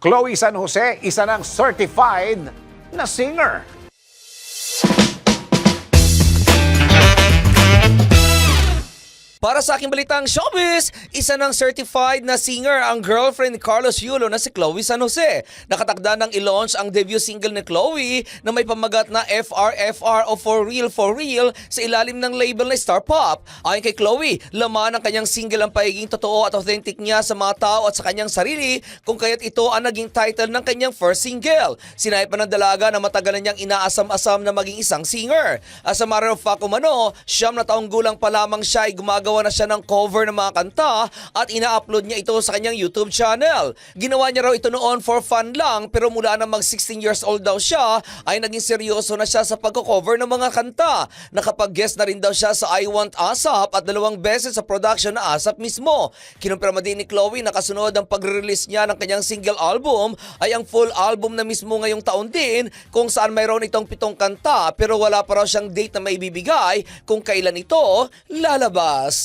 Chloe San Jose, isa ng certified na singer. Para sa aking balitang showbiz, isa ng certified na singer ang girlfriend ni Carlos Yulo na si Chloe San Jose. Nakatakda ng i-launch ang debut single ni Chloe na may pamagat na FRFR o For Real sa ilalim ng label na Star Pop. Ayon kay Chloe, laman ng kanyang single ang pagiging totoo at authentic niya sa mga tao at sa kanyang sarili, kung kaya't ito ang naging title ng kanyang first single. Sinabi pa ng dalaga na matagal na niyang inaasam-asam na maging isang singer. As a matter of fact umano, 9 na taong gulang pa lamang siya ay gumagawa na siya ng cover ng mga kanta at ina-upload niya ito sa kanyang YouTube channel. Ginawa niya raw ito noon for fun lang, pero mula na mag 16 years old daw siya ay naging seryoso na siya sa pagko-cover ng mga kanta. Nakapag-guest na rin daw siya sa I Want ASAP at 2 beses sa production na ASAP mismo. Kinumpirma din ni Chloe na kasunod ang pag-release niya ng kanyang single album ay ang full album na mismo ngayong taon din, kung saan mayroon itong 7 kanta pero wala pa raw siyang date na maibibigay kung kailan ito lalabas.